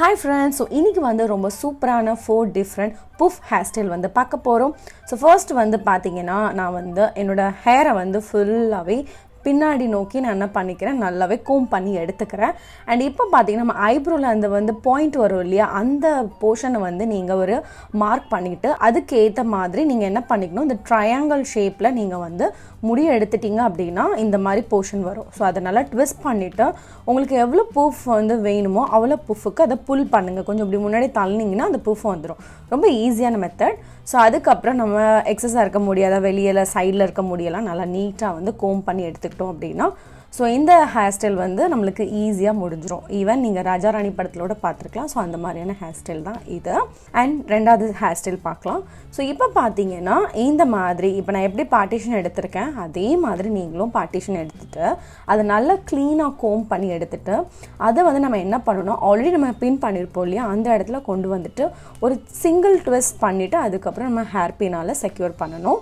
Hi friends, so இன்னைக்கு வந்து ரொம்ப சூப்பரான 4 different puff hairstyle வந்து பார்க்க போறோம். So first வந்து பாத்தீங்கன்னா நான் வந்து என்னோட ஹேரை வந்து ஃபுல்லாவே பின்னாடி நோக்கி நான் என்ன பண்ணிக்கிறேன் நல்லாவே கோம் பண்ணி எடுத்துக்கிறேன். அண்ட் இப்போ பார்த்தீங்கன்னா நம்ம ஐப்ரோவில் அந்த வந்து பாயிண்ட் வரும் இல்லையா, அந்த போர்ஷனை வந்து நீங்கள் ஒரு மார்க் பண்ணிவிட்டு அதுக்கு ஏற்ற மாதிரி நீங்கள் என்ன பண்ணிக்கணும், இந்த ட்ரையாங்கிள் ஷேப்பில் நீங்கள் வந்து முடியை எடுத்துட்டிங்க அப்படின்னா இந்த மாதிரி போர்ஷன் வரும். ஸோ அதை நல்லா ட்விஸ்ட் பண்ணிவிட்டு உங்களுக்கு எவ்வளோ பூஃப் வந்து வேணுமோ அவ்வளோ பூஃபுக்கு அதை புல் பண்ணுங்கள். கொஞ்சம் இப்படி முன்னாடி தள்ளினீங்கன்னா அந்த பூஃப் வந்துடும். ரொம்ப ஈஸியான மெத்தட். ஸோ அதுக்கப்புறம் நம்ம எக்ஸஸாக இருக்க முடியாத வெளியில் சைடில் இருக்க முடியெல்லாம் நல்லா நீட்டாக வந்து கோம் பண்ணி எடுத்துக்கிட்டோம் அப்படின்னா ஸோ இந்த ஹேர் ஸ்டைல் வந்து நம்மளுக்கு ஈஸியாக முடிஞ்சிடும். ஈவன் நீங்கள் ராஜா ராணி படத்திலோட பார்த்துருக்கலாம். ஸோ அந்த மாதிரியான ஹேர் ஸ்டைல் தான் இது. அண்ட் ரெண்டாவது ஹேர் ஸ்டைல் பார்க்கலாம். ஸோ இப்போ பார்த்தீங்கன்னா இந்த மாதிரி இப்போ நான் எப்படி பார்ட்டிஷன் எடுத்திருக்கேன் அதே மாதிரி நீங்களும் பார்ட்டிஷன் எடுத்துகிட்டு அதை நல்லா க்ளீனாக கோம் பண்ணி எடுத்துகிட்டு அதை வந்து நம்ம என்ன பண்ணணும், ஆல்ரெடி நம்ம பின் பண்ணியிருப்போம் இல்லையா, அந்த இடத்துல கொண்டு வந்துட்டு ஒரு சிங்கிள் ட்விஸ்ட் பண்ணிவிட்டு அதுக்கப்புறம் நம்ம ஹேர் பின்னால் செக்யூர் பண்ணணும்.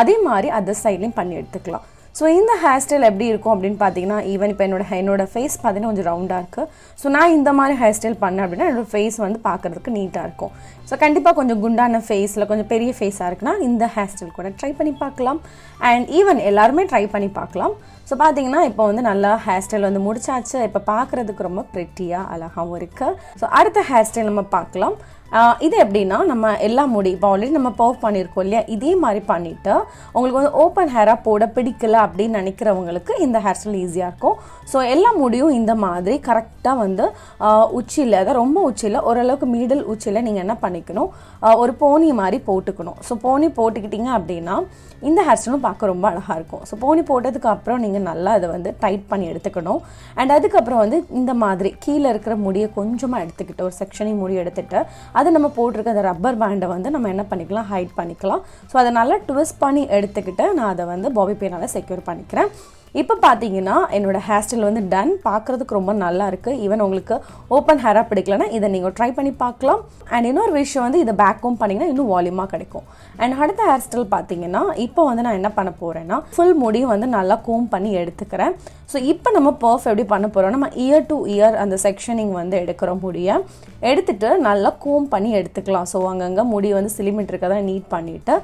அதே மாதிரி அதர் சைட்லேயும் பண்ணி எடுத்துக்கலாம். ஸோ இந்த ஹேர் ஸ்டைல் எப்படி இருக்கும் அப்படின்னு பார்த்தீங்கன்னா, ஈவன் இப்போ என்னோட ஃபேஸ் பார்த்தீங்கன்னா கொஞ்சம் ரவுண்டாக இருக்குது. ஸோ நான் இந்த மாதிரி ஹேர் ஸ்டைல் பண்ணேன் அப்படின்னா என்னோடய ஃபேஸ் வந்து பார்க்குறதுக்கு நீட்டாக இருக்கும். ஸோ கண்டிப்பாக கொஞ்சம் குண்டான ஃபேஸில் கொஞ்சம் பெரிய ஃபேஸாக இருக்குன்னா இந்த ஹேர் ஸ்டைல் கூட ட்ரை பண்ணி பார்க்கலாம். அண்ட் ஈவன் எல்லாருமே ட்ரை பண்ணி பார்க்கலாம். ஸோ பார்த்தீங்கன்னா இப்போ வந்து நல்லா ஹேர் ஸ்டைல் வந்து முடிச்சாச்சு. இப்போ பார்க்குறதுக்கு ரொம்ப ப்ரெட்டியாக அழகாகவும் இருக்குது. ஸோ அடுத்த ஹேர் ஸ்டைல் நம்ம பார்க்கலாம். இது எப்படின்னா, நம்ம எல்லா முடி இப்போ ஆல்ரெடி நம்ம பர்ஃப் பண்ணியிருக்கோம் இல்லையா, இதே மாதிரி பண்ணிவிட்டு உங்களுக்கு வந்து ஓப்பன் ஹேராக போட பிடிக்கல அப்படின்னு நினைக்கிறவங்களுக்கு இந்த ஹேர் ஸ்டைல் ஈஸியாக இருக்கும். ஸோ எல்லா முடியும் இந்த மாதிரி கரெக்டாக வந்து உச்சியில், அதாவது ரொம்ப உச்சியில், ஓரளவுக்கு மிடில் உச்சியில் நீங்கள் என்ன பண்ணிக்கணும், ஒரு போனி மாதிரி போட்டுக்கணும். ஸோ போனி போட்டுக்கிட்டிங்க அப்படின்னா இந்த ஹேர் ஸ்டைலும் பார்க்க ரொம்ப அழகாக இருக்கும். ஸோ போனி போட்டதுக்கு அப்புறம் நீங்கள் நல்லா அதை வந்து டைட் பண்ணி எடுத்துக்கணும். அண்ட் அதுக்கப்புறம் வந்து இந்த மாதிரி கீழே இருக்கிற முடியை கொஞ்சமாக எடுத்துக்கிட்டு ஒரு செக்ஷனையும் முடி எடுத்துகிட்டு அதை நம்ம போட்டிருக்க அந்த ரப்பர் பேண்டை வந்து நம்ம என்ன பண்ணிக்கலாம், ஹைட் பண்ணிக்கலாம். ஸோ அதை நல்லா ட்விஸ்ட் பண்ணி எடுத்துக்கிட்டு நான் அதை வந்து பாபி பின்னால் செக்யூர் பண்ணிக்கிறேன். இப்போ பார்த்தீங்கன்னா என்னோடய ஹேர் ஸ்டைல் வந்து டன். பார்க்குறதுக்கு ரொம்ப நல்லா இருக்குது. ஈவன் உங்களுக்கு ஓப்பன் ஹேராக பிடிக்கலன்னா இதை நீங்கள் ட்ரை பண்ணி பார்க்கலாம். அண்ட் இன்னொரு விஷயம் வந்து இதை பேக் கோம் பண்ணிங்கன்னா இன்னும் வால்யூமாக கிடைக்கும். அண்ட் அடுத்த ஹேர் ஸ்டைல் பார்த்தீங்கன்னா இப்போ வந்து நான் என்ன பண்ண போகிறேன்னா ஃபுல் முடியும் வந்து நல்லா கோம் பண்ணி எடுத்துக்கிறேன். ஸோ இப்போ நம்ம பர்ஃப் எப்படி பண்ண போகிறோம், நம்ம இயர் டு இயர் அந்த செக்ஷனிங் வந்து எடுக்கிற முடியை எடுத்துகிட்டு நல்லா கோம் பண்ணி எடுத்துக்கலாம். ஸோ அங்கங்கே முடி வந்து சிலிமிட் இருக்கதான் நீட் பண்ணிவிட்டு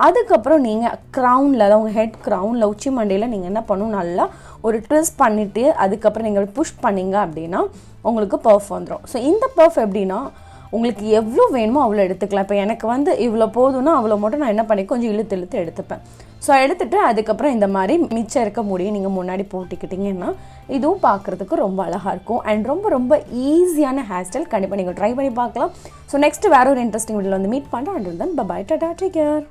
அதுக்கப்புறம் நீங்கள் க்ரௌனில், அதாவது உங்கள் ஹெட் க்ரௌனில் உச்சி மண்டையில் நீங்கள் என்ன பண்ணணும், நல்லா ஒரு ட்விஸ்ட் பண்ணிவிட்டு அதுக்கப்புறம் நீங்கள் புஷ் பண்ணிங்க அப்படின்னா உங்களுக்கு பர்ஃப் வந்துடும். ஸோ இந்த பர்ஃப் எப்படின்னா உங்களுக்கு எவ்வளோ வேணுமோ அவ்வளோ எடுத்துக்கலாம். இப்போ எனக்கு வந்து இவ்வளோ போதும்னா அவ்வளோ மட்டும் நான் என்ன பண்ணி கொஞ்சம் இழுத்து எடுத்துப்பேன். ஸோ எடுத்துகிட்டு அதுக்கப்புறம் இந்த மாதிரி மிச்சம் இருக்க முடியும் நீங்கள் முன்னாடி போட்டுக்கிட்டிங்கன்னா இதுவும் பார்க்குறதுக்கு ரொம்ப அழகாக இருக்கும். அண்ட் ரொம்ப ரொம்ப ஈஸியான ஹேர் ஸ்டைல். கண்டிப்பாக நீங்கள் ட்ரை பண்ணி பார்க்கலாம். ஸோ நெக்ஸ்ட் வேறு ஒரு இன்ட்ரெஸ்டிங் வீடியோவில் வந்து மீட் பண்ணுறேன். And then bye, tata, take care.